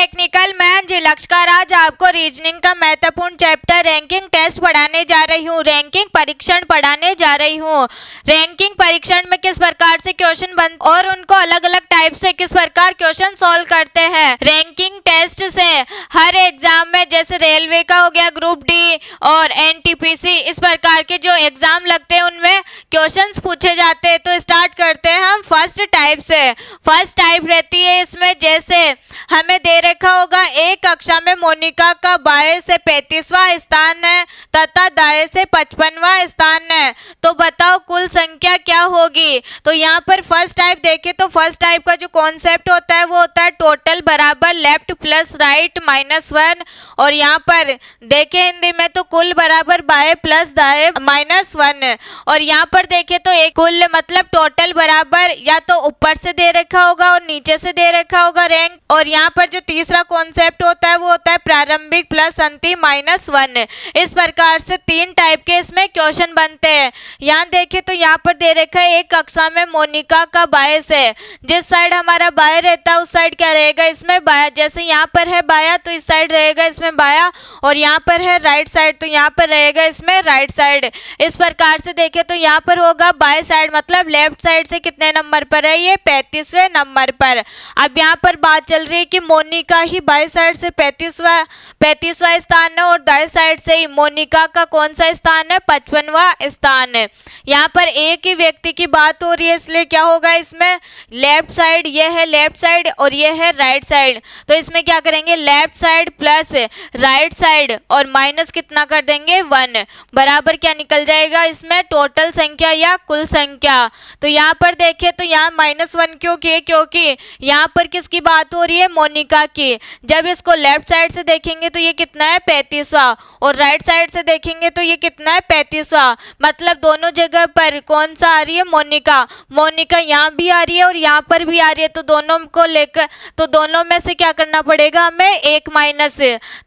Technical मैं जी लक्ष्कर आज आपको रीजनिंग का महत्वपूर्ण चैप्टर रैंकिंग टेस्ट पढ़ाने जा रही हूँ। रैंकिंग परीक्षण पढ़ाने जा रही हूँ। रैंकिंग परीक्षण में किस प्रकार से क्वेश्चन बन और उनको अलग अलग टाइप से किस प्रकार क्वेश्चन सॉल्व करते हैं। रैंकिंग टेस्ट से हर एग्जाम में जैसे रेलवे का हो गया, ग्रुप डी और एनटीपीसी, इस प्रकार के जो एग्जाम लगते हैं उनमें क्वेश्चंस पूछे जाते हैं। तो स्टार्ट करते हैं हम फर्स्ट टाइप से। फर्स्ट टाइप रहती है इसमें जैसे हमें दे रखा होगा एक कक्षा में मोनिका का बाएं से 35वां स्थान है तथा दाएं से 55वां स्थान है, तो बताओ कुल संख्या क्या होगी। तो यहाँ पर फर्स्ट टाइप देखें तो फर्स्ट टाइप का जो कॉन्सेप्ट होता है वो होता है टोटल बराबर लेफ्ट प्लस राइट -1, और यहाँ पर देखें हिंदी में तो कुल बराबर बाएं प्लस दाएं -1, और यहाँ पर देखें तो एक कुल मतलब टोटल बराबर या तो ऊपर से दे रखा होगा और नीचे से दे रखा होगा रैंक, और यहाँ पर जो तीसरा कॉन्सेप्ट होता है वो होता है प्रारंभिक प्लस अंतिम -1। इस प्रकार से तीन टाइप के इसमें क्वेश्चन बनते हैं। यहाँ देखें तो यहाँ पर दे रखा है एक कक्षा में मोनिका का बाएं से, जिस साइड हमारा बाएं रहता है उस साइड क्या रहेगा इसमें बाया, जैसे यहाँ पर है बाया तो इस साइड रहेगा इसमें बाया, और यहाँ पर है राइट साइड तो यहाँ पर रहेगा इसमें राइट साइड। इस प्रकार से देखें तो यहाँ पर होगा बाएं साइड मतलब लेफ्ट साइड से कितने नंबर पर है, ये 35वें नंबर पर। अब यहाँ पर बात चल रही है कि मोनिका ही बाएं साइड से 35वां स्थान है और दाएं साइड से ही मोनिका का कौन सा स्थान है, 55वां स्थान है। यहाँ पर एक ही व्यक्ति की बात हो रही है इसलिए क्या होगा इसमें लेफ्ट साइड, ये है लेफ्ट साइड और ये है राइट साइड, तो इसमें क्या करेंगे left side plus right side और माइनस कितना कर देंगे 1, बराबर क्या निकल जाएगा इसमें टोटल संख्या या कुल संख्या। तो यहाँ पर देखें तो यहाँ -1 क्यों किए, क्योंकि यहाँ पर किसकी बात हो रही है मोनिका की। जब इसको लेफ्ट साइड से देखेंगे तो ये कितना है 35वां और राइट साइड से देखेंगे तो ये कितना है 35वां, मतलब दोनों जगह पर कौन सा आ रही है मोनिका। मोनिका यहाँ भी आ रही है और यहाँ पर भी आ रही है, तो दोनों को लेकर तो दोनों में से क्या करना पड़ेगा हमें एक माइनस,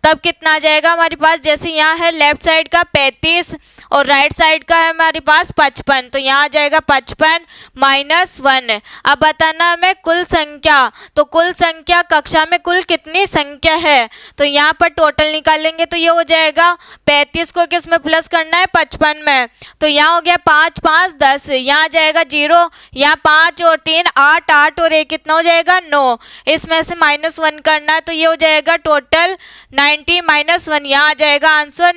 तब कितना आ जाएगा हमारे पास, जैसे यहाँ है लेफ्ट साइड का 35 और राइट साइड का है हमारे पास 55, तो यहाँ आ जाएगा 55 -1। अब बताना हमें कुल संख्या, तो कुल संख्या कक्षा में कुल कितनी संख्या है, तो यहाँ पर टोटल निकालेंगे तो ये हो जाएगा 35 को किस में प्लस करना है 55 में, तो यहाँ हो गया 5 5 10, यहाँ आ जाएगा 0, यहाँ 5 और 3 8 8 और 1 कितना हो जाएगा 9, इसमें से -1 करना है तो ये हो जाएगा टोटल 90 -1, यहाँ आ जाएगा आंसर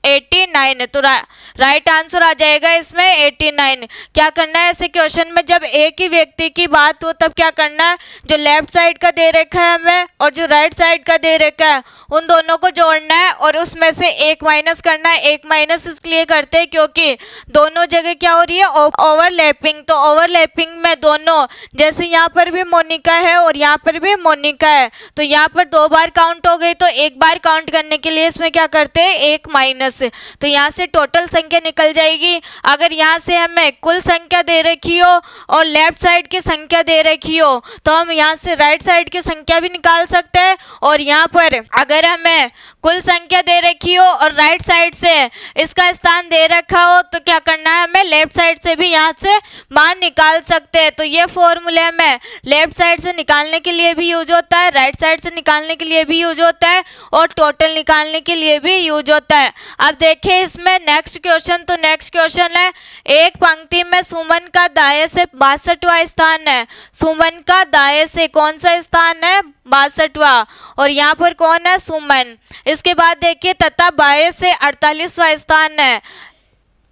89, तो राइट आंसर आ जाएगा इसमें 89। क्या करना है ऐसे क्वेश्चन में जब एक ही व्यक्ति की बात हो तब क्या करना है, जो लेफ्ट साइड का दे रखा है हमें और जो राइट साइड का दे रखा है उन दोनों को जोड़ना है और उसमें से एक माइनस करना है। एक माइनस इसलिए करते हैं क्योंकि दोनों जगह क्या हो रही है ओवरलैपिंग, तो ओवरलैपिंग में दोनों जैसे यहाँ पर भी मोनिका है और यहाँ पर भी मोनिका है, तो यहाँ पर 2 बार काउंट हो गई, तो एक बार काउंट करने के लिए इसमें क्या करते हैं एक माइनस, तो यहाँ से टोटल संख्या निकल जाएगी। अगर यहाँ से हमें कुल संख्या दे रखी हो और लेफ्ट साइड की संख्या दे रखी हो तो हम यहाँ से राइट साइड की संख्या भी निकाल सकते हैं, और यहाँ पर अगर हमें कुल संख्या दे रखी हो और राइट साइड से इसका स्थान दे रखा हो तो क्या करना है हमें लेफ्ट साइड से भी यहाँ से मान निकाल सकते हैं। तो ये फॉर्मूले हमें लेफ्ट साइड से निकालने के लिए भी यूज होता है, राइट साइड से निकालने के लिए भी यूज होता है और टोटल निकालने के लिए भी यूज होता है। अब देखिए इसमें नेक्स्ट क्वेश्चन, तो नेक्स्ट क्वेश्चन है एक पंक्ति में सुमन का दाएं से 62वां स्थान है, सुमन का दाएं से कौन सा स्थान है 62वां, और यहाँ पर कौन है सुमन। इसके बाद देखिए तथा बाएं से 48वां स्थान है,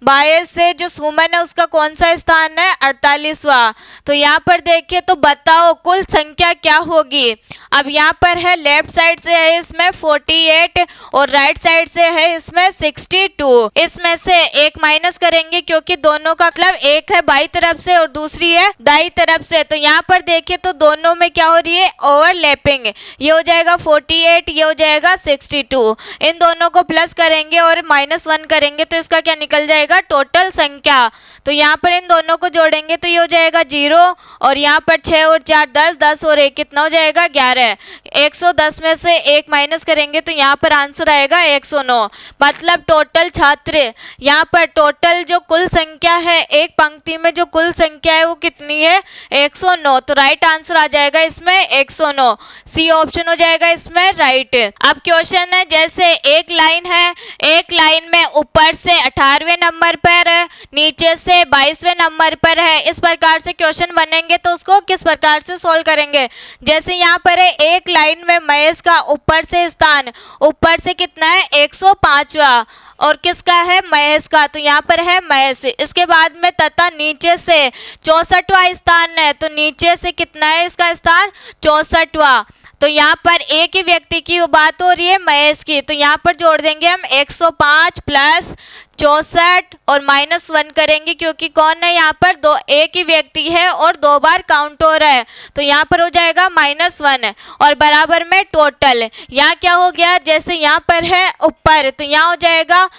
बाएं से जो सुमन है उसका कौन सा स्थान है 48वां, तो यहाँ पर देखिए तो बताओ कुल संख्या क्या होगी। अब यहाँ पर है लेफ्ट साइड से है इसमें 48 और राइट साइड से है इसमें 62, इसमें से एक माइनस करेंगे क्योंकि दोनों का मतलब एक है बाई तरफ से और दूसरी है दाई तरफ से, तो यहाँ पर देखिए तो दोनों में क्या हो रही है ओवरलैपिंग, ये हो जाएगा 48, ये हो जाएगा 62, इन दोनों को प्लस करेंगे और -1 करेंगे तो इसका क्या निकल जाएगा जाएगा टोटल संख्या। तो यहाँ पर इन दोनों को जोड़ेंगे तो ये हो जाएगा 0 और यहाँ पर 6 और 4 10, 10 और 1 कितना हो जाएगा 11। 110 में से 1 माइनस करेंगे तो यहाँ पर आंसर आएगा 109। मतलब टोटल छात्र, यहाँ पर टोटल जो कुल संख्या है एक पंक्ति में जो कुल संख्या है वो कितनी है 109। तो राइट आंसर आ जाएगा इसमें 109, सी ऑप्शन हो जाएगा इसमें राइट। अब क्वेश्चन है जैसे एक लाइन है, एक लाइन में ऊपर से 18वें नंबर पर है, नीचे से 22वें नंबर पर है, इस प्रकार से क्वेश्चन बनेंगे तो उसको किस प्रकार से सोल्व करेंगे। जैसे यहाँ पर है एक लाइन में महेश का ऊपर से स्थान, ऊपर से कितना है 105वां और किसका है महेश का, तो यहाँ पर है महेश। इसके बाद में तथा नीचे से 64वां स्थान है, तो नीचे से कितना है इसका स्थान 64वां। तो यहाँ पर एक ही व्यक्ति की बात हो रही है महेश की, तो यहाँ पर जोड़ देंगे हम 105 प्लस 64 और -1 करेंगे क्योंकि कौन है यहाँ पर दो, एक ही व्यक्ति है और 2 बार काउंट हो रहा है, तो यहाँ पर हो जाएगा -1 और बराबर में टोटल। यहाँ क्या हो गया, जैसे यहाँ पर है ऊपर तो यहाँ हो जाएगा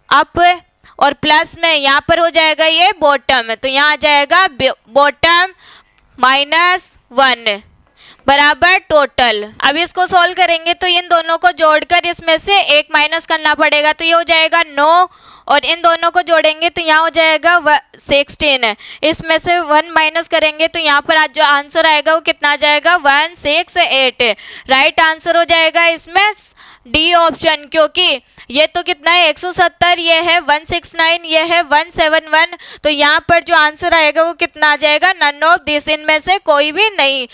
अप और प्लस में यहाँ पर हो जाएगा ये बॉटम, तो यहाँ आ जाएगा बॉटम -1 बराबर टोटल। अब इसको सॉल्व करेंगे तो इन दोनों को जोड़कर इसमें से एक माइनस करना पड़ेगा, तो ये हो जाएगा 9 और इन दोनों को जोड़ेंगे तो यहाँ हो जाएगा 16। इसमें से 1 माइनस करेंगे तो यहाँ पर आज जो आंसर आएगा वो कितना आ जाएगा 168। राइट आंसर हो जाएगा इसमें डी ऑप्शन, क्योंकि ये तो कितना है 170, ये है 169, ये है 171, तो यहाँ पर जो आंसर आएगा वो कितना आ जाएगा नन ऑफ दिस, इनमें से कोई भी नहीं।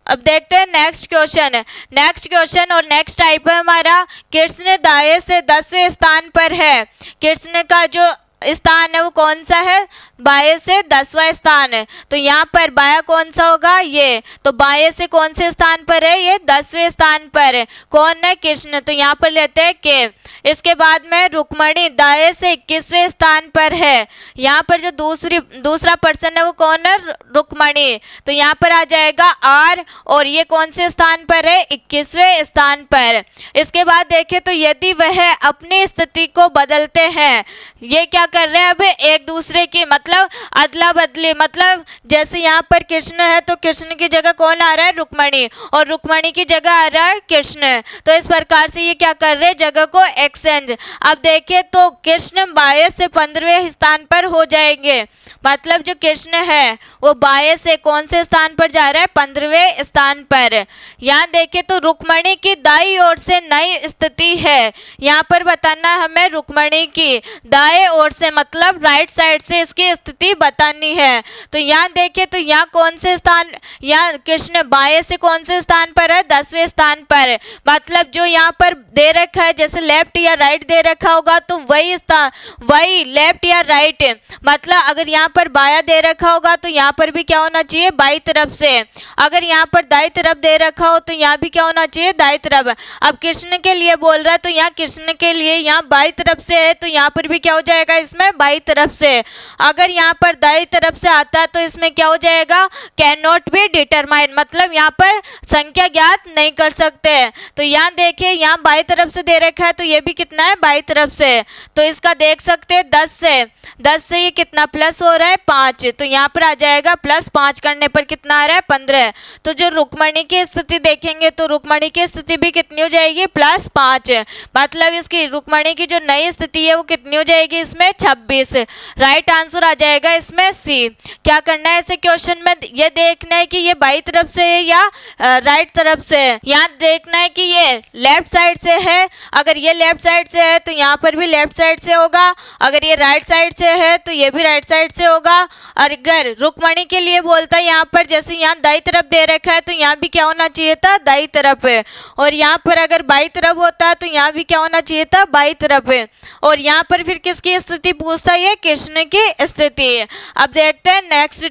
अब देखते हैं नेक्स्ट क्वेश्चन और नेक्स्ट टाइप है हमारा कृष्ण दाएं से 10वें स्थान पर है। कृष्ण का जो स्थान है वो कौन सा है, बाएं से 10वां स्थान है, तो यहाँ पर बाया कौन सा होगा ये, तो बाएं से कौन से स्थान पर है ये 10वें स्थान पर है, कौन है कृष्ण, तो यहाँ पर लेते हैं के। इसके बाद में रुक्मणी दाएं से 21वें स्थान पर है, यहाँ पर जो दूसरा पर्सन है वो कौन है रुक्मणी, तो यहाँ पर आ जाएगा आर और ये कौन से स्थान पर है 21वें स्थान पर। इसके बाद देखें तो यदि वह अपनी स्थिति को बदलते हैं, ये क्या कर रहे हैं अब एक दूसरे की मतलब अदला बदली, मतलब जैसे यहाँ पर कृष्ण है तो कृष्ण की जगह कौन आ रहा है रुक्मणी और रुक्मणी की जगह आ रहा है कृष्ण, तो इस प्रकार से ये क्या कर रहे हैं जगह को एक्सचेंज। अब देखिए तो कृष्ण बाएं से 15वें स्थान पर हो जाएंगे, मतलब जो कृष्ण है वो बाएं से कौन से स्थान पर जा रहा है 15वें स्थान पर। यहाँ देखें तो रुक्मणी की दाईं ओर से नई स्थिति है, यहाँ पर बताना हमें रुक्मणी की दाएं ओर से मतलब राइट साइड से इसकी स्थिति बतानी है। तो यहाँ देखें तो यहाँ कौन से स्थान, यहाँ कृष्ण बाएं से कौन से स्थान पर है 10वें स्थान पर, मतलब जो यहाँ पर दे रखा है जैसे लेफ्ट या राइट दे रखा होगा तो वही स्थान वही लेफ्ट या राइट, मतलब अगर यहाँ पर बाया दे रखा होगा तो यहाँ पर भी क्या होना चाहिए बाई तरफ से, अगर यहाँ पर दाई तरफ दे रखा हो तो यहाँ भी क्या होना चाहिए दाई तरफ। अब कृष्ण के लिए बोल रहा है तो यहाँ कृष्ण के लिए यहाँ बाई तरफ से है तो यहाँ पर भी क्या हो जाएगा इसमें बाई तरफ से। अगर यहाँ पर दाई तरफ से आता है तो इसमें क्या हो जाएगा कैन नॉट बी डिटरमाइन, मतलब यहाँ पर संख्या ज्ञात नहीं कर सकते। तो यहाँ देखिए यहाँ बाई तरफ से दे रखा है तो ये भी कितना है बाई तरफ से, तो इसका देख सकते हैं 10 से ये कितना प्लस हो रहा है 5, तो यहाँ पर आ जाएगा +5 करने पर कितना आ रहा है 15। तो जो रुक्मणी की स्थिति देखेंगे तो रुक्मणी की स्थिति भी कितनी हो जाएगी +5, मतलब इसकी रुक्मणी की जो नई स्थिति है वो कितनी हो जाएगी इसमें 26। राइट आंसर आ जाएगा इसमें सी। क्या करना है ऐसे क्वेश्चन में, ये देखना है कि ये बाई तरफ से है या राइट तरफ से है। यहाँ देखना है कि ये लेफ्ट साइड से है, अगर ये लेफ्ट साइड से है तो यहाँ पर भी लेफ्ट साइड से होगा, अगर ये राइट साइड से है तो ये भी राइट साइड से होगा। और अगर रुक्मणी के लिए बोलता है यहाँ पर जैसे यहाँ दाई तरफ दे रखा है तो यहाँ भी क्या होना चाहिए था दाई तरफ है, और यहाँ पर अगर बाई तरफ होता है तो यहाँ भी क्या होना चाहिए था बाई तरफ है। और यहाँ पर फिर किसकी स्थिति पूछता है, ये कृष्ण की स्थिति। अब देखते हैं नेक्स्ट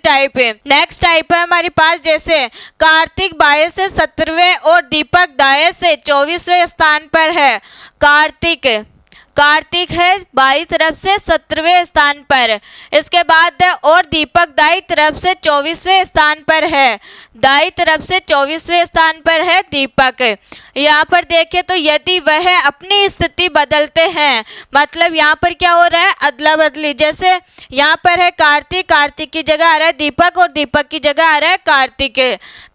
टाइप है हमारे पास जैसे कार्तिक बाएं से 17वें और दीपक दाएं से 24वें स्थान पर है। कार्तिक है बाई तरफ से 17वें स्थान पर। इसके बाद और दीपक दाई तरफ से 24वें स्थान पर है। दाई तरफ से 24वें स्थान पर है दीपक। यहाँ पर देखें तो यदि वह अपनी स्थिति बदलते हैं, मतलब यहाँ पर क्या हो रहा है, अदला बदली। जैसे यहाँ पर है कार्तिक, कार्तिक की जगह आ रहा है दीपक और दीपक की जगह आ रहा है कार्तिक।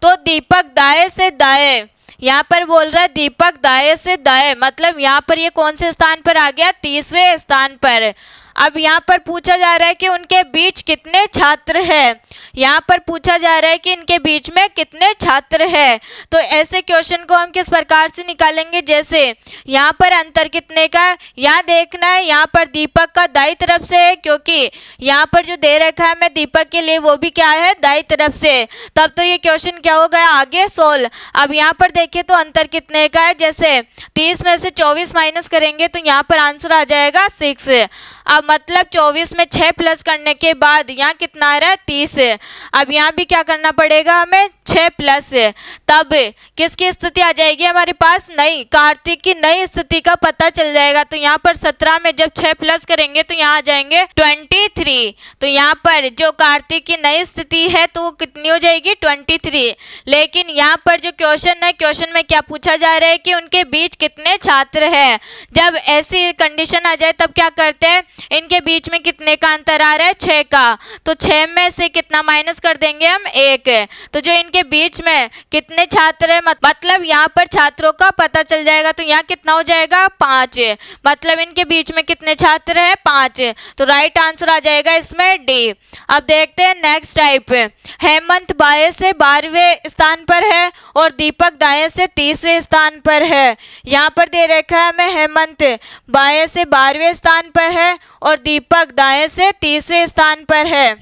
तो दीपक दाएं से दाएं, यहाँ पर बोल रहा है दीपक दाएं से दाएं, मतलब यहाँ पर ये कौन से स्थान पर आ गया, 30वें स्थान पर। अब यहाँ पर पूछा जा रहा है कि उनके बीच कितने छात्र हैं। यहाँ पर पूछा जा रहा है कि इनके बीच में कितने छात्र हैं। तो ऐसे क्वेश्चन को हम किस प्रकार से निकालेंगे, जैसे यहाँ पर अंतर कितने का है, यहाँ देखना है। यहाँ पर दीपक का दाई तरफ से है, क्योंकि यहाँ पर जो दे रखा है मैं दीपक के लिए वो भी क्या है, दाई तरफ से। तब तो ये क्वेश्चन क्या हो गया, आगे 16। अब यहाँ पर देखें तो अंतर कितने का है, जैसे 30 में से 24 माइनस करेंगे तो यहाँ पर आंसर आ जाएगा 6। अब मतलब 24 में 6 प्लस करने के बाद यहाँ कितना आ रहा है, 30। अब यहाँ भी क्या करना पड़ेगा हमें, 6 प्लस। तब किसकी स्थिति आ जाएगी हमारे पास, नई, कार्तिक की नई स्थिति का पता चल जाएगा। तो यहाँ पर 17 में जब 6 प्लस करेंगे तो यहाँ आ जाएंगे 23। तो यहाँ पर जो कार्तिक की नई स्थिति है तो वो कितनी हो जाएगी, 23। लेकिन यहाँ पर जो क्वेश्चन है, क्वेश्चन में क्या पूछा जा रहा है कि उनके बीच कितने छात्र हैं। जब ऐसी कंडीशन आ जाए तब क्या करते हैं, इनके बीच में कितने का अंतर आ रहा है, 6 का। तो 6 में से कितना माइनस कर देंगे हम, 1। तो जो इनके बीच में कितने छात्र हैं, मतलब यहाँ पर छात्रों का पता चल जाएगा। तो यहाँ कितना हो जाएगा, 5। मतलब इनके बीच में कितने छात्र हैं, 5। तो राइट आंसर आ जाएगा इसमें डी। अब देखते हैं नेक्स्ट टाइप। हेमंत बाएं से 12वें स्थान पर है और दीपक दाएं से 30वें स्थान पर है। यहाँ पर दे रखा है हमें हेमंत बाएं से 12वें स्थान पर है और दीपक दाएं से 30वें स्थान पर है।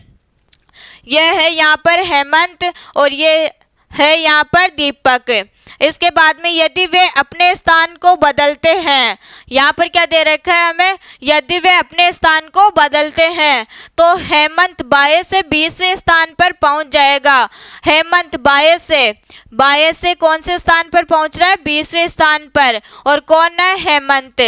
यह है यहाँ पर हेमंत और ये है यहाँ पर दीपक। इसके बाद में यदि वे अपने स्थान को बदलते हैं, यहाँ पर क्या दे रखा है हमें, यदि वे अपने स्थान को बदलते हैं तो हेमंत बाएं से 20वें स्थान पर पहुंच जाएगा। हेमंत बाएं से कौन से स्थान पर पहुंच रहा है, 20वें स्थान पर। और कौन है, हेमंत।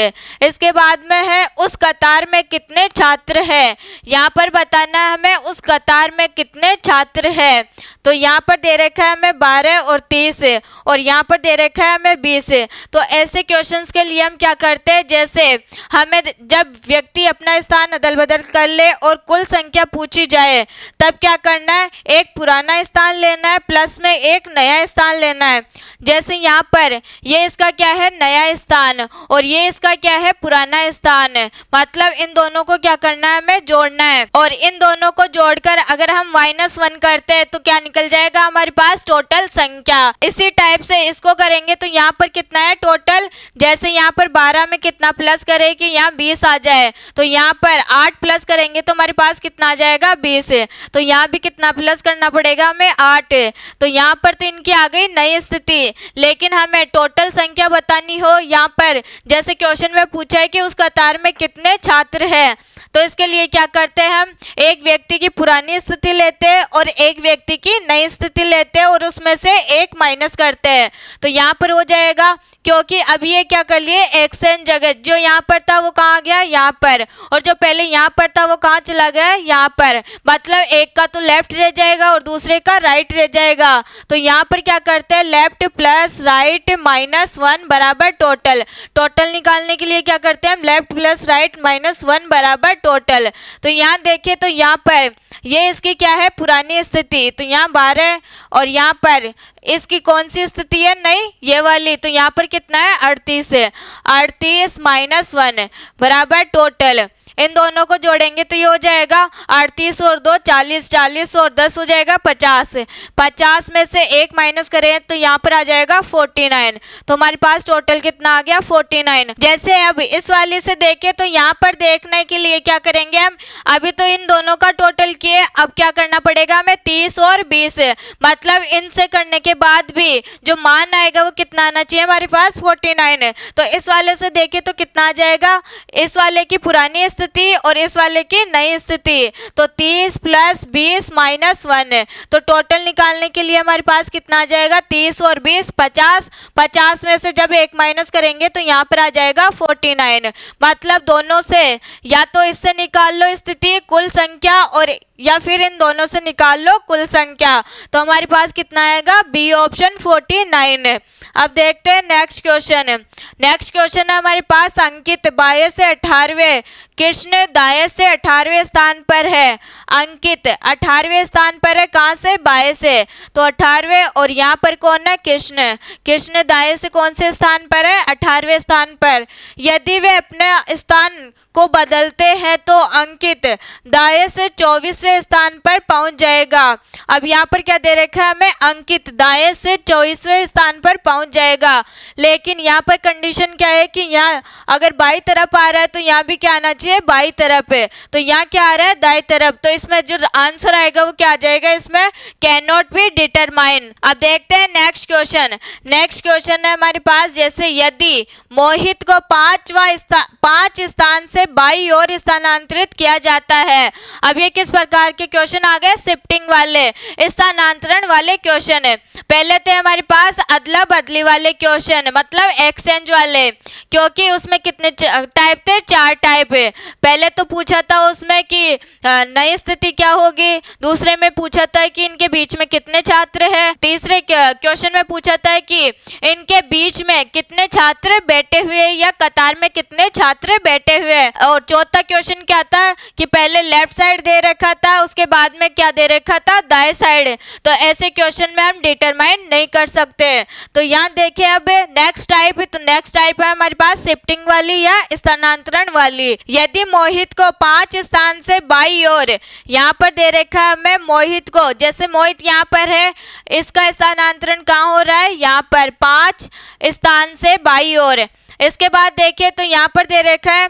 इसके बाद में है उस कतार में कितने छात्र हैं। यहाँ पर बताना है हमें उस कतार में कितने छात्र हैं। तो यहाँ पर दे रखा है हमें 12 और 30 और यहाँ पर दे रखा है हमें 20। तो ऐसे क्वेश्चंस के लिए हम क्या करते हैं, जैसे हमें जब व्यक्ति अपना स्थान अदल बदल कर ले और कुल संख्या पूछी जाए तब क्या करना है, एक पुराना स्थान लेना है प्लस में एक नया स्थान लेना है। जैसे यहाँ पर ये इसका क्या है, नया स्थान और ये इसका क्या है, पुराना स्थान। मतलब इन दोनों को क्या करना है, हमें जोड़ना है और इन दोनों को जोड़कर अगर हम -1 करते हैं तो क्या निकल जाएगा हमारे पास, टोटल संख्या। इसी टाइप से इसको करेंगे तो यहाँ पर कितना है टोटल, जैसे यहाँ पर 12 में कितना प्लस करें कि यहाँ 20 आ जाए, तो यहाँ पर 8 प्लस करेंगे तो हमारे पास कितना आ जाएगा, 20। तो यहाँ भी कितना प्लस करना पड़ेगा हमें, 8। तो यहाँ पर तो इनकी आ गई नई स्थिति। लेकिन हमें टोटल संख्या बतानी हो, यहाँ पर जैसे क्वेश्चन में पूछा है कि उस कतार में कितने छात्र हैं, तो इसके लिए क्या करते हैं, हम एक व्यक्ति की पुरानी स्थिति लेते हैं और एक व्यक्ति की नई स्थिति लेते हैं और उसमें से एक माइनस करते हैं। तो यहाँ पर हो जाएगा, क्योंकि अभी ये क्या कर लिए, एक्सचेंज जगह, जो यहाँ पर था वो कहाँ गया, यहाँ पर, और जो पहले यहाँ पर था वो कहाँ चला गया, यहाँ पर। मतलब एक का तो लेफ्ट रह जाएगा और दूसरे का राइट रह जाएगा। तो यहाँ पर क्या करते हैं, लेफ्ट प्लस राइट -1 बराबर टोटल। टोटल निकालने के लिए क्या करते हैं हम, लेफ्ट प्लस राइट -1 बराबर टोटल। तो यहाँ देखें तो यहाँ पर ये इसकी क्या है, पुरानी स्थिति। तो यहाँ 12 और यहाँ पर इसकी कौन सी स्थिति है, नहीं ये वाली। तो यहाँ पर कितना है, 38 है। 38 -1 बराबर टोटल। इन दोनों को जोड़ेंगे तो ये हो जाएगा 38 और 2 40, 40 और 10 हो जाएगा 50। 50 में से एक माइनस करें तो यहाँ पर आ जाएगा 49। तो हमारे पास टोटल कितना आ गया, 49। जैसे अब इस वाले से देखें तो यहाँ पर देखने के लिए क्या करेंगे हम, अभी तो इन दोनों का टोटल किए, अब क्या करना पड़ेगा हमें, 30 और 20। मतलब इनसे करने के बाद भी जो मान आएगा वो कितना आना चाहिए हमारे पास, 49। तो इस वाले से देखें तो कितना आ जाएगा, इस वाले की पुरानी स्थिति और इस वाले की नई स्थिति, तो 30 प्लस 20 माइनस 1, तो टोटल निकालने के लिए हमारे पास कितना आ जाएगा, 30 और 20 50, 50 में से जब 1 माइनस करेंगे तो यहाँ पर आ जाएगा 49। मतलब दोनों से या तो इससे निकाल लो स्थिति कुल संख्या और या फिर इन दोनों से निकाल लो कुल संख्या, तो हमारे पास कितना आएगा, बी ऑप्शन 49। अब देखते हैं नेक्स्ट क्वेश्चन। नेक्स्ट क्वेश्चन है हमारे पास, अंकित बाएं से 18वें, कृष्ण दाएं से 18वें स्थान पर है। अंकित 18वें स्थान पर है, कहाँ से, बाएं से, तो 18वें, और यहाँ पर कौन है, कृष्ण। कृष्ण दाएं से कौन से स्थान पर है, 18वें स्थान पर। यदि वे अपने स्थान को बदलते हैं तो अंकित दाएं से 24वें स्थान पर पहुंच जाएगा। अब यहाँ पर क्या दे रखा है हमें, अंकित दाएं से 24वें स्थान पर पहुंच जाएगा, लेकिन यहाँ पर कंडीशन क्या है कि यहाँ अगर बाई तरफ आ रहा है तो यहाँ भी क्या आना चाहिए, बाई तरफ है, तो यहाँ क्या आ रहा है, दाई तरफ, तो इसमें जो आंसर आएगा वो क्या आ जाएगा, इसमें कैन नॉट बी डिटरमाइन। अब देखते हैं नेक्स्ट क्वेश्चन। नेक्स्ट क्वेश्चन है हमारे पास, जैसे यदि मोहित को 5 स्थान से बाई ओर स्थानांतरित किया जाता है। अब ये किस प्रकार के क्वेश्चन आ गए, शिफ्टिंग वाले, स्थानांतरण वाले क्वेश्चन है। पहले थे हमारे पास अदला बदली वाले क्वेश्चन, मतलब एक्सचेंज वाले, क्योंकि उसमें कितने टाइप थे, 4 टाइप है। पहले तो पूछा था उसमें कि नई स्थिति क्या होगी, दूसरे में पूछा था कि इनके बीच में कितने छात्र हैं, तीसरे क्वेश्चन में पूछा था कि इनके बीच में कितने छात्र बैठे हुए या कतार में कितने छात्र बैठे हुए, और चौथा क्वेश्चन क्या था कि पहले लेफ्ट साइड दे रखा था, उसके बाद में क्या दे रखा था, दाएं साइड। तो ऐसे क्वेश्चन में हम डिटरमाइन नहीं कर सकते। तो यहाँ देखिए अब नेक्स्ट टाइप है, तो नेक्स्ट टाइप है हमारे पास शिफ्टिंग वाली या स्थानांतरण वाली। यदि मोहित को 5 स्थान से बाई ओर, यहाँ पर दे रखा है हमें मोहित को, जैसे मोहित यहाँ पर है, इसका स्थानांतरण कहाँ हो रहा है, यहाँ पर 5 स्थान से बाई ओर। इसके बाद देखिए तो यहाँ पर दे रखा है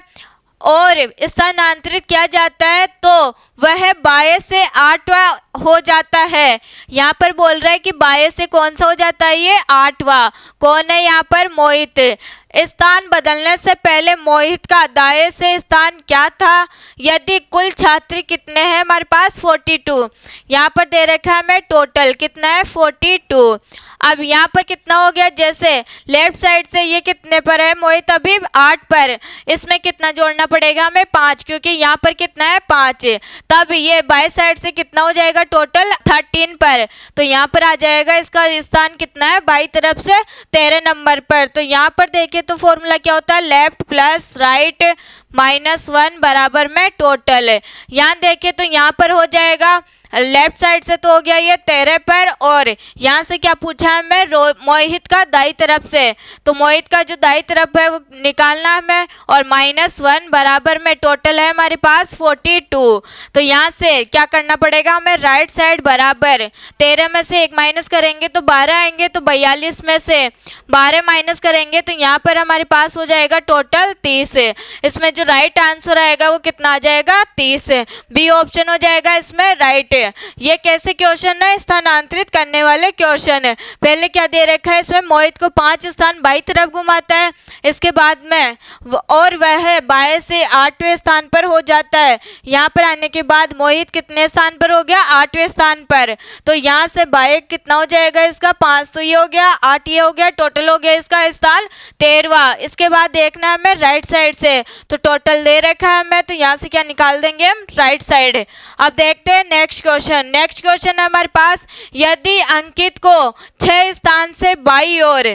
और स्थानांतरित किया जाता है तो वह बाएं से 8वां हो जाता है। यहाँ पर बोल रहा है कि बाएं से कौन सा हो जाता है, ये 8वां। कौन है यहाँ पर, मोहित। स्थान बदलने से पहले मोहित का दाएं से स्थान क्या था, यदि कुल छात्र कितने हैं हमारे पास, 42। यहाँ पर दे रखा है हमें टोटल कितना है, 42। अब यहाँ पर कितना हो गया, जैसे लेफ्ट साइड से ये कितने पर है मोहित, अभी 8 पर, इसमें कितना जोड़ना पड़ेगा हमें, 5, क्योंकि यहाँ पर कितना है, 5, तब ये बाएं साइड से कितना हो जाएगा, टोटल 13 पर। तो यहाँ पर आ जाएगा इसका स्थान कितना है, बाई तरफ से 13 नंबर पर। तो यहाँ पर देखिए तो फॉर्मूला क्या होता है, लेफ्ट प्लस राइट -1 बराबर में टोटल। यहाँ देखिए तो यहाँ पर हो जाएगा लेफ्ट साइड से तो हो गया ये 13 पर, और यहाँ से क्या पूछा है हमें, मोहित का दाई तरफ से, तो मोहित का जो दाई तरफ है वो निकालना हमें, और -1 बराबर में टोटल है हमारे पास 42। तो यहाँ से क्या करना पड़ेगा हमें, राइट साइड बराबर 13 में से 1 माइनस करेंगे तो 12 आएंगे, तो 42 में से 12 माइनस करेंगे तो यहाँ पर हमारे पास हो जाएगा टोटल 30। इसमें जो राइट आंसर आएगा वो कितना आ जाएगा, 30। बी ऑप्शन हो जाएगा इसमें राइट। ये कैसे क्वेश्चन है, स्थानांतरित करने वाले क्वेश्चन है। पहले क्या दे रखा है इसमें, मोहित को 5 स्थान बाई तरफ घुमाता है, इसके बाद में और वह बाएं से 8वें स्थान पर हो जाता है। यहाँ पर आने के बाद मोहित कितने स्थान पर हो गया, 8वें स्थान पर। तो यहाँ से बाएं कितना हो जाएगा इसका, 5, तो ये हो गया 8, ये हो गया, टोटल हो गया इसका स्थान 13वां। इसके बाद देखना है हमें राइट साइड से, तो टोटल दे रखा है हमें, तो यहाँ से क्या निकाल देंगे हम, राइट साइड। अब देखते हैं नेक्स्ट क्वेश्चन। नेक्स्ट क्वेश्चन है हमारे पास, यदि अंकित को 6 स्थान से बाई ओर,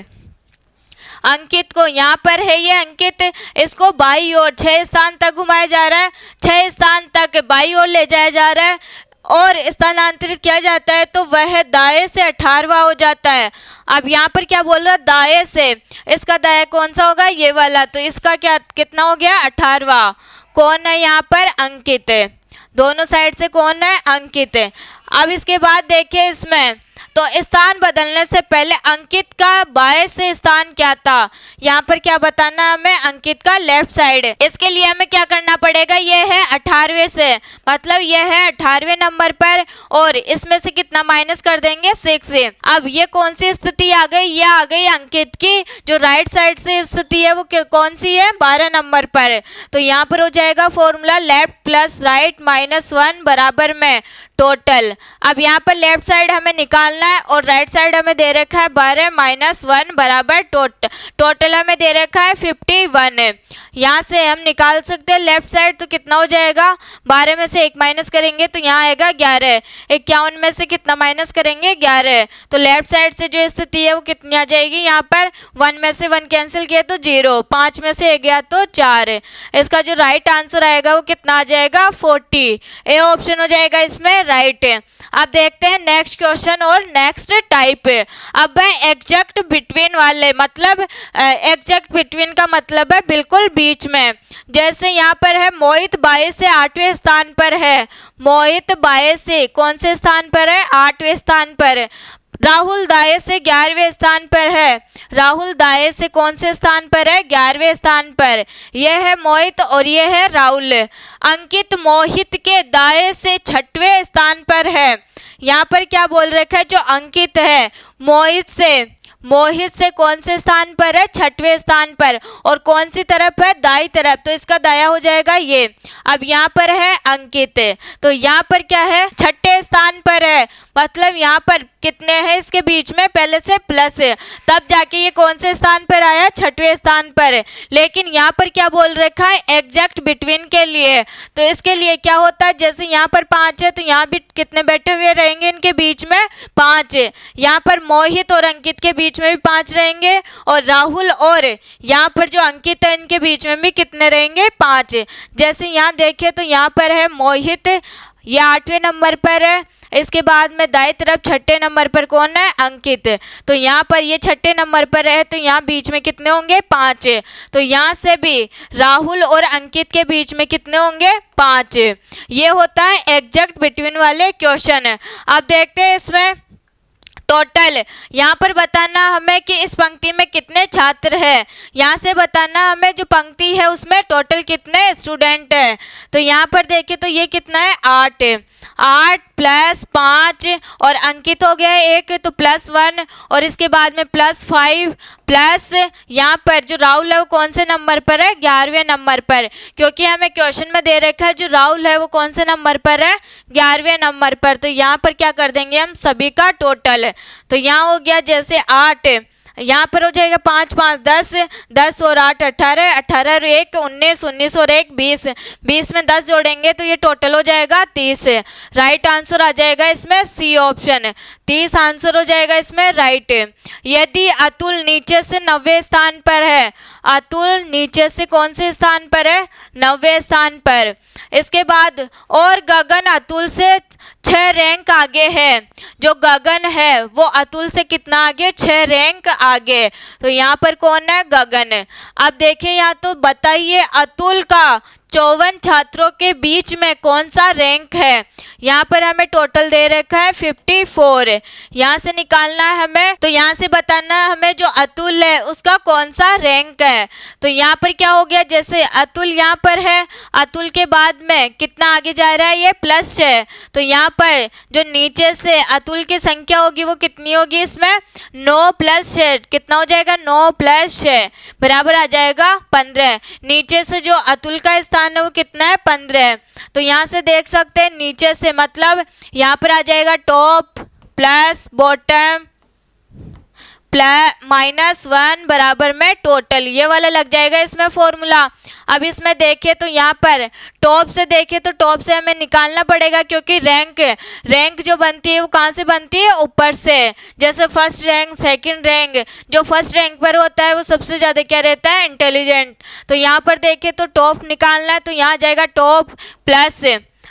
अंकित को यहाँ पर है ये अंकित, इसको बाई ओर 6 स्थान तक घुमाया जा रहा है, 6 स्थान तक बाई ओर ले जाया जा रहा है और स्थानांतरित किया जाता है तो वह दाएं से 18वां हो जाता है। अब यहाँ पर क्या बोल रहा है, दाएं से, इसका दाएं कौन सा होगा, ये वाला, तो इसका क्या कितना हो गया, 18वां। कौन है यहाँ पर, अंकित है, दोनों साइड से कौन है, अंकित है। अब इसके बाद देखिए इसमें तो स्थान बदलने से पहले अंकित का बाएं से स्थान क्या था, यहाँ पर क्या बताना है हमें, अंकित का लेफ्ट साइड। इसके लिए हमें क्या करना पड़ेगा, ये है 18वें से, मतलब ये है 18वें नंबर पर और इसमें से कितना माइनस कर देंगे 6। अब ये कौन सी स्थिति आ गई, ये आ गई अंकित की जो राइट साइड से स्थिति है वो कौन सी है, 12 नंबर पर। तो यहाँ पर हो जाएगा फॉर्मूला लेफ्ट प्लस राइट -1 बराबर में टोटल। अब यहाँ पर लेफ्ट साइड हमें निकालना है और राइट साइड हमें दे रखा है 12 -1 बराबर टोटल हमें दे रखा है 51। यहाँ से हम निकाल सकते हैं लेफ्ट साइड, तो कितना हो जाएगा, 12 में से 1 माइनस करेंगे तो यहाँ आएगा 11। 51 में से कितना माइनस करेंगे 11, तो लेफ्ट साइड से जो स्थिति है वो कितनी आ जाएगी, यहाँ पर 1 में से 1 कैंसिल किया तो 0, 5 में से 1 गया तो 4। इसका जो राइट आंसर आएगा वो कितना आ जाएगा 40। ए ऑप्शन हो जाएगा इसमें राइट। अब देखते हैं नेक्स्ट क्वेश्चन और नेक्स्ट टाइप। अब है एग्जैक्ट बिटवीन वाले, मतलब एग्जैक्ट बिटवीन का मतलब है बिल्कुल बीच में। जैसे यहाँ पर है मोहित 22 से 8वें स्थान पर है, मोहित 22 से कौन से स्थान पर है, 8वें स्थान पर। राहुल दाएं से 11वें स्थान पर है, राहुल दाएं से कौन से स्थान पर है, 11वें स्थान पर। यह है मोहित और यह है राहुल। अंकित मोहित के दाएं से 6वें स्थान पर है। यहाँ पर क्या बोल रखा है, जो अंकित है मोहित से कौन से स्थान पर है, 6वें स्थान पर, और कौन सी तरफ है, दाई तरफ, तो इसका दाया हो जाएगा ये। अब यहाँ पर है अंकित, तो यहाँ पर क्या है, 6ठे स्थान पर है, मतलब यहाँ पर कितने हैं इसके बीच में, पहले से प्लस है, तब जाके ये कौन से स्थान पर आया, 6वें स्थान पर। लेकिन यहाँ पर क्या बोल रखा है, एग्जैक्ट बिटवीन के लिए, तो इसके लिए क्या होता है, जैसे यहाँ पर 5 है तो यहाँ भी कितने बैठे हुए रहेंगे, इनके बीच में 5। यहाँ पर मोहित और अंकित के बीच में भी 5 रहेंगे और राहुल और यहाँ पर जो अंकित है इनके बीच में भी कितने रहेंगे, 5। जैसे यहाँ देखिए तो यहाँ पर है मोहित, ये 8वें नंबर पर है, इसके बाद में दाएं तरफ 6ठे नंबर पर कौन है, अंकित, तो यहाँ पर ये 6ठे नंबर पर है, तो यहाँ बीच में कितने होंगे, 5। तो यहाँ से भी राहुल और अंकित के बीच में कितने होंगे, 5। ये होता है एग्जैक्ट बिटवीन वाले क्वेश्चन। अब देखते हैं इसमें टोटल, यहाँ पर बताना हमें कि इस पंक्ति में कितने छात्र हैं, यहाँ से बताना हमें जो पंक्ति है उसमें टोटल कितने स्टूडेंट हैं। तो यहाँ पर देखिए तो ये कितना है, 8 प्लस 5 और अंकित हो गया 1 तो +1 और इसके बाद में +5 प्लस यहाँ पर जो राहुल है वो कौन से नंबर पर है, 11वें नंबर पर, क्योंकि हमें क्वेश्चन में दे रखा है जो राहुल है वो कौन से नंबर पर है, 11वें नंबर पर। तो यहाँ पर क्या कर देंगे हम सभी का टोटल, तो यहाँ हो गया जैसे 8, यहाँ पर हो जाएगा 5 5 10, 10 और 8 18, 18 और 1 19, 19 और 1 20, 20 में 10 जोड़ेंगे तो ये टोटल हो जाएगा 30। राइट आंसर आ जाएगा इसमें सी ऑप्शन, 30 आंसर हो जाएगा इसमें राइट। यदि अतुल नीचे से 90वें स्थान पर है, अतुल नीचे से कौन से स्थान पर है, 90वें स्थान पर। इसके बाद और गगन अतुल से 6 रैंक आगे है, जो गगन है वो अतुल से कितना आगे, 6 रैंक आगे, तो यहाँ पर कौन है, गगन। अब देखिए यहाँ तो बताइए अतुल का 54 छात्रों के बीच में कौन सा रैंक है, यहाँ पर हमें टोटल दे रखा है 54, यहाँ से निकालना है हमें, तो यहाँ से बताना है हमें जो अतुल है उसका कौन सा रैंक है। तो यहाँ पर क्या हो गया, जैसे अतुल यहाँ पर है, अतुल के बाद में कितना आगे जा रहा है, ये +6, तो यहाँ पर जो नीचे से अतुल की संख्या होगी वो कितनी होगी, इसमें 9 + 6 कितना हो जाएगा, 9 + 6 बराबर आ जाएगा 15। नीचे से जो अतुल का स्थान है वो कितना है, 15। तो यहाँ से देख सकते हैं नीचे से मतलब यहाँ पर आ जाएगा टॉप प्लस बॉटम -1 बराबर में टोटल, ये वाला लग जाएगा इसमें फॉर्मूला। अब इसमें देखिए तो यहाँ पर टॉप से देखिए तो टॉप से हमें निकालना पड़ेगा, क्योंकि रैंक जो बनती है वो कहाँ से बनती है, ऊपर से। जैसे फर्स्ट रैंक सेकंड रैंक, जो फर्स्ट रैंक पर होता है वो सबसे ज़्यादा क्या रहता है, इंटेलिजेंट। तो यहाँ पर देखिए तो टॉप निकालना है, तो यहाँ जाएगा टॉप प्लस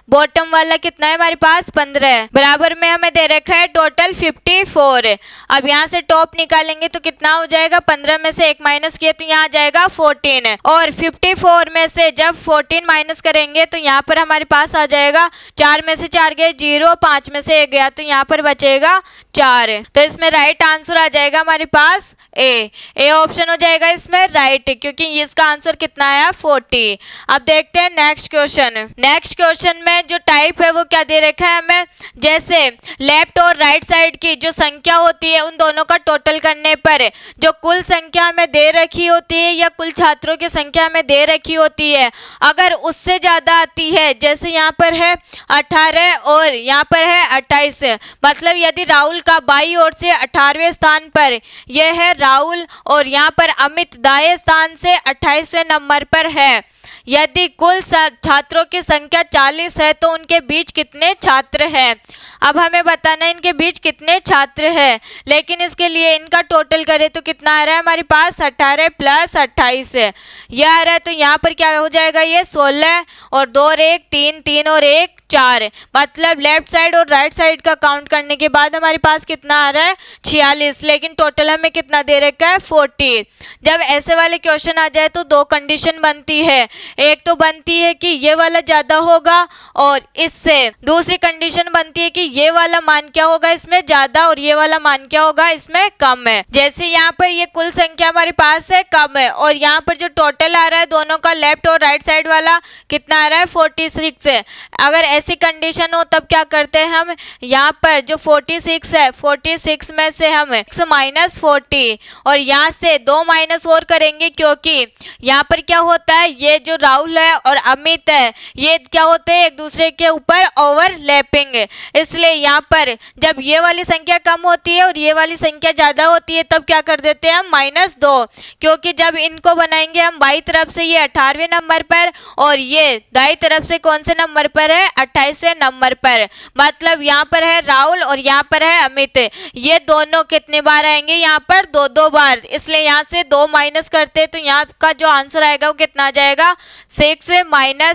बॉटम वाला कितना है हमारे पास, 15 बराबर में हमें दे रखा है टोटल 54। अब यहाँ से टॉप निकालेंगे तो कितना हो जाएगा, 15 में से 1 माइनस किए तो यहाँ आ जाएगा 14, और 54 में से जब 14 माइनस करेंगे तो यहाँ पर हमारे पास आ जाएगा 4 में से 4 गए 0, 5 में से 1 गया तो यहाँ पर बचेगा 4। तो इसमें राइट आंसर आ जाएगा हमारे पास ए ऑप्शन हो जाएगा इसमें राइट, क्योंकि इसका आंसर कितना आया 40। अब देखते हैं नेक्स्ट क्वेश्चन। नेक्स्ट क्वेश्चन में जो टाइप है वो क्या दे रखा है हमें, जैसे लेफ्ट और राइट साइड की जो संख्या होती है उन दोनों का टोटल करने पर जो कुल संख्या हमें दे रखी होती है या कुल छात्रों की संख्या हमें दे रखी होती है, अगर उससे ज़्यादा आती है, जैसे यहाँ पर है 18 और यहाँ पर है 28, मतलब यदि राहुल का बाई ओर से 18वें स्थान पर यह है राहुल और यहाँ पर अमित दाएं स्थान से 28वें नंबर पर है, यदि कुल छात्रों की संख्या 40 है तो उनके बीच कितने छात्र हैं। अब हमें बताना है इनके बीच कितने छात्र हैं, लेकिन इसके लिए इनका टोटल करें तो कितना आ रहा है हमारे पास 18 प्लस 28 है, यह आ रहा है। तो यहाँ पर क्या हो जाएगा, ये 16 और 2 और 1 3, 3 और 1 4, मतलब लेफ्ट साइड और राइट साइड का काउंट करने के बाद हमारे पास कितना आ रहा है 46, लेकिन टोटल हमें कितना दे रखा है 40। जब ऐसे वाले क्वेश्चन आ जाए तो दो कंडीशन बनती है, एक तो बनती है कि ये वाला ज़्यादा होगा और इससे दूसरी कंडीशन बनती है कि ये वाला मान क्या होगा इसमें ज़्यादा और ये वाला मान क्या होगा इसमें कम है। जैसे यहाँ पर ये कुल संख्या हमारे पास है कम है और यहाँ पर जो टोटल आ रहा है दोनों का लेफ्ट और राइट साइड वाला कितना आ रहा है 46 है। अगर ऐसी कंडीशन हो तब क्या करते हैं हम, यहाँ पर जो 46 है 46 में से हम माइनस 40 और यहाँ से 2 माइनस और करेंगे, क्योंकि यहाँ पर क्या होता है ये जो राहुल है और अमित है ये क्या होते हैं एक दूसरे के ऊपर ओवरलैपिंग, इसलिए यहाँ पर जब ये वाली संख्या कम होती है और ये वाली संख्या ज़्यादा होती है तब क्या कर देते हैं हम -2, क्योंकि जब इनको बनाएंगे हम बाई तरफ से ये 18वें नंबर पर और ये दाई तरफ से कौन से नंबर पर है 28वें नंबर पर, मतलब यहाँ पर है राहुल और यहाँ पर है अमित, ये दोनों कितने बार आएंगे यहाँ पर 2-2 बार, इसलिए यहाँ से 2 माइनस करते हैं तो यहाँ का जो आंसर आएगा वो कितना आ जाएगा 6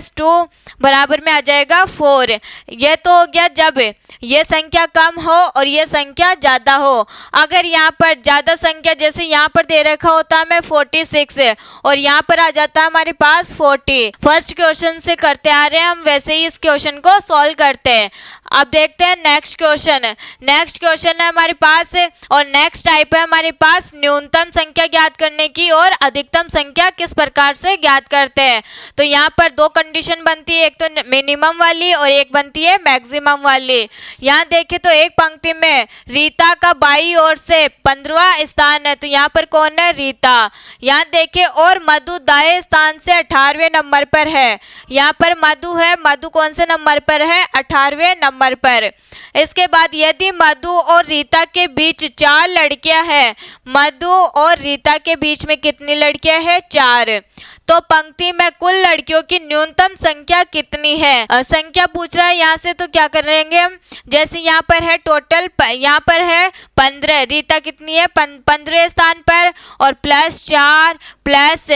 - 2 बराबर में आ जाएगा 4। ये तो हो गया जब ये संख्या कम हो और ये संख्या ज़्यादा हो। अगर यहाँ पर ज़्यादा संख्या जैसे यहाँ पर दे रखा होता है हमें 46 और यहाँ पर आ जाता है हमारे पास 40, फर्स्ट क्वेश्चन से करते आ रहे हैं हम वैसे ही इस क्वेश्चन को सॉल्व करते हैं। अब देखते हैं नेक्स्ट क्वेश्चन। नेक्स्ट क्वेश्चन है हमारे पास और नेक्स्ट टाइप है हमारे पास न्यूनतम संख्या ज्ञात करने की और अधिकतम संख्या किस प्रकार से ज्ञात करते हैं। तो यहाँ पर दो कंडीशन बनती है, एक तो मिनिमम वाली और एक बनती है मैक्सिमम वाली। यहाँ देखें तो एक पंक्ति में रीता का बाई ओर से 15वां स्थान है, तो यहाँ पर कौन है रीता। यहाँ देखें और मधु दाएं स्थान से 18वें नंबर पर है, यहाँ पर मधु है, मधु कौन से नंबर पर है 18वें नंबर पर। इसके बाद यदि मधु और रीता के बीच 4 लड़कियां हैं, मधु और रीता के बीच में कितनी लड़कियां हैं 4, तो पंक्ति में कुल लड़कियों की न्यूनतम संख्या कितनी है। संख्या पूछ रहा है यहाँ से, तो क्या करेंगे हम, जैसे यहाँ पर है टोटल यहाँ पर है 15, रीता कितनी है 15वें स्थान पर और +4 प्लस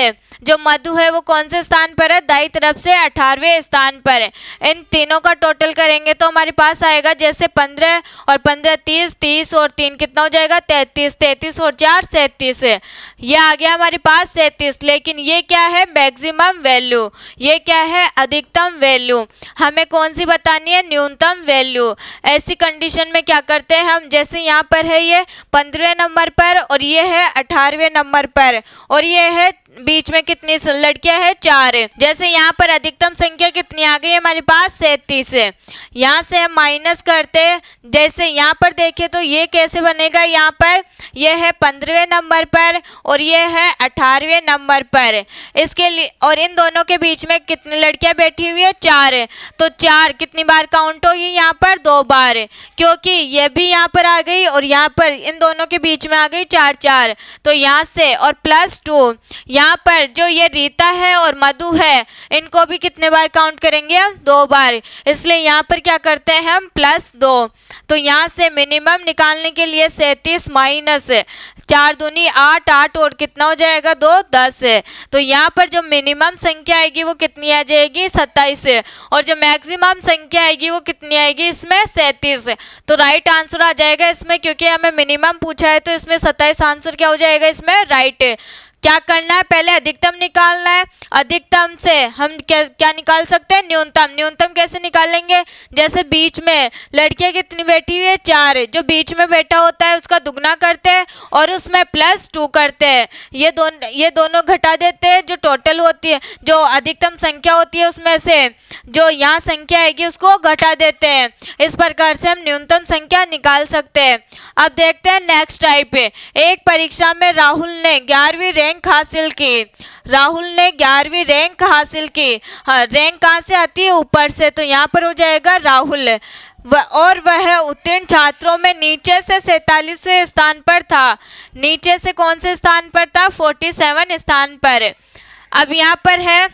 जो मधु है वो कौन से स्थान पर है दाई तरफ से 18वें स्थान पर है। इन तीनों का टोटल करेंगे तो हमारे पास आएगा जैसे 15 और 15 30, 30 और 3 कितना हो जाएगा 33, 33 और 4 37, ये आ गया हमारे पास 37। लेकिन ये क्या है मैक्सिमम वैल्यू, ये क्या है अधिकतम वैल्यू, हमें कौन सी बतानी है न्यूनतम वैल्यू। ऐसी कंडीशन में क्या करते हैं हम, जैसे यहाँ पर है ये 15वें नंबर पर और ये है 18वें नंबर पर और ये है बीच में कितनी लड़कियां है 4, जैसे यहाँ पर अधिकतम संख्या कितनी आ गई हमारे पास 37, यहाँ से हम माइनस करते, जैसे यहाँ पर देखें तो ये कैसे बनेगा, यहाँ पर ये है 15वें नंबर पर और ये है 18वें नंबर पर, इसके लिए और इन दोनों के बीच में कितनी लड़कियां बैठी हुई है 4, तो 4 कितनी बार काउंट होगी यहाँ पर 2 बार, क्योंकि ये भी यहाँ पर आ गई और यहाँ पर इन दोनों के बीच में आ गई 4, तो यहाँ से और +2 यहाँ पर जो ये रीता है और मधु है इनको भी कितने बार काउंट करेंगे हम 2 बार, इसलिए यहाँ पर क्या करते हैं हम +2, तो यहाँ से मिनिमम निकालने के लिए 37 माइनस 4 दूनी 8, 8 और कितना हो जाएगा 2 10, तो यहाँ पर जो मिनिमम संख्या आएगी वो कितनी आ जाएगी 27 और जो मैक्सिमम संख्या आएगी वो कितनी आएगी इसमें 37, तो राइट आंसर आ जाएगा इसमें, क्योंकि हमें मिनिमम पूछा है तो इसमें 27 आंसर क्या हो जाएगा इसमें राइट। क्या करना है, पहले अधिकतम निकालना है। अधिकतम से हम क्या निकाल सकते हैं, न्यूनतम। न्यूनतम कैसे निकालेंगे, जैसे बीच में लड़कियां कितनी बैठी हुई है, 4, जो बीच में बैठा होता है उसका दुगना करते हैं और उसमें +2 करते हैं। ये दोनों घटा देते हैं, जो टोटल होती है, जो अधिकतम संख्या होती है उसमें से जो यहाँ संख्या आएगी उसको घटा देते हैं। इस प्रकार से हम न्यूनतम संख्या निकाल सकते हैं। अब देखते हैं नेक्स्ट टाइप है। एक परीक्षा में राहुल ने 11वीं रैंक हासिल की। राहुल ने 11वीं रैंक हासिल की। हाँ, रैंक कहाँ से आती है, ऊपर से, तो यहाँ पर हो जाएगा राहुल। और वह उत्तीर्ण छात्रों में नीचे से 47वें स्थान पर था। नीचे से कौन से स्थान पर था, 47 स्थान पर। अब यहाँ पर है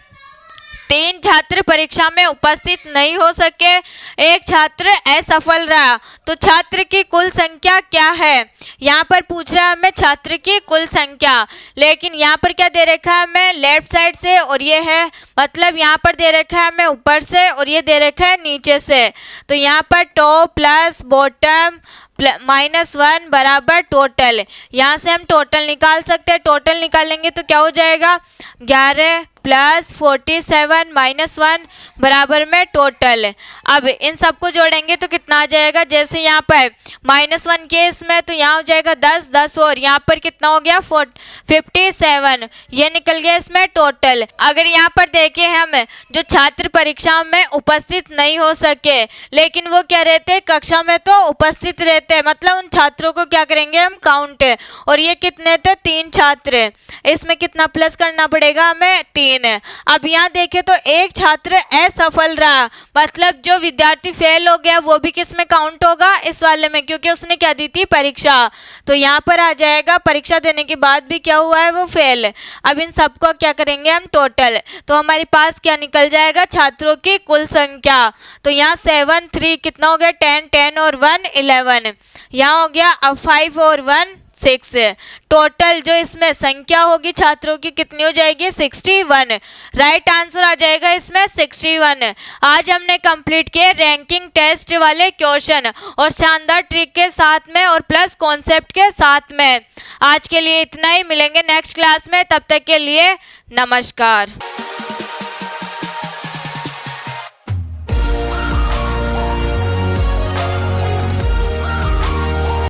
3 छात्र परीक्षा में उपस्थित नहीं हो सके, एक छात्र असफल रहा, तो छात्र की कुल संख्या क्या है। यहाँ पर पूछ रहा है हमें छात्र की कुल संख्या, लेकिन यहाँ पर क्या दे रखा है हमें, लेफ्ट साइड से, और ये है मतलब यहाँ पर दे रखा है हमें ऊपर से और ये दे रखा है नीचे से। तो यहाँ पर टॉप प्लस बॉटम -1 बराबर टोटल। यहाँ से हम टोटल निकाल सकते हैं। टोटल निकालेंगे तो क्या हो जाएगा, 11 + 47 -1 बराबर में टोटल। अब इन सबको जोड़ेंगे तो कितना आ जाएगा, जैसे यहाँ पर -1 केस में तो यहाँ हो जाएगा 10, 10 और यहाँ पर कितना हो गया 57, ये निकल गया इसमें टोटल। अगर यहाँ पर देखें हम, जो छात्र परीक्षा में उपस्थित नहीं हो सके लेकिन वो क्या रहते, कक्षा में तो उपस्थित रहते, मतलब उन छात्रों को क्या करेंगे हम, काउंट। और ये कितने थे, 3 छात्र। इसमें कितना प्लस करना पड़ेगा हमें, 3। अब यहाँ देखें तो एक छात्र असफल रहा, मतलब जो विद्यार्थी फेल हो गया वो भी किस में काउंट होगा, इस वाले में, क्योंकि उसने क्या दी थी, परीक्षा। तो यहाँ पर आ जाएगा परीक्षा देने के बाद भी क्या हुआ है, वो फेल। अब इन सबको क्या करेंगे हम, टोटल। तो हमारे पास क्या निकल जाएगा, छात्रों की कुल संख्या। तो यहाँ 7, 3 कितना हो गया, 10, 10 और 1 11। यहाँ हो गया अब 5 और 1 6। टोटल जो इसमें संख्या होगी छात्रों की कितनी हो जाएगी, 61। राइट आंसर आ जाएगा इसमें 61। आज हमने कंप्लीट किए रैंकिंग टेस्ट वाले क्वेश्चन और शानदार ट्रिक के साथ में और प्लस कॉन्सेप्ट के साथ में। आज के लिए इतना ही, मिलेंगे नेक्स्ट क्लास में, तब तक के लिए नमस्कार।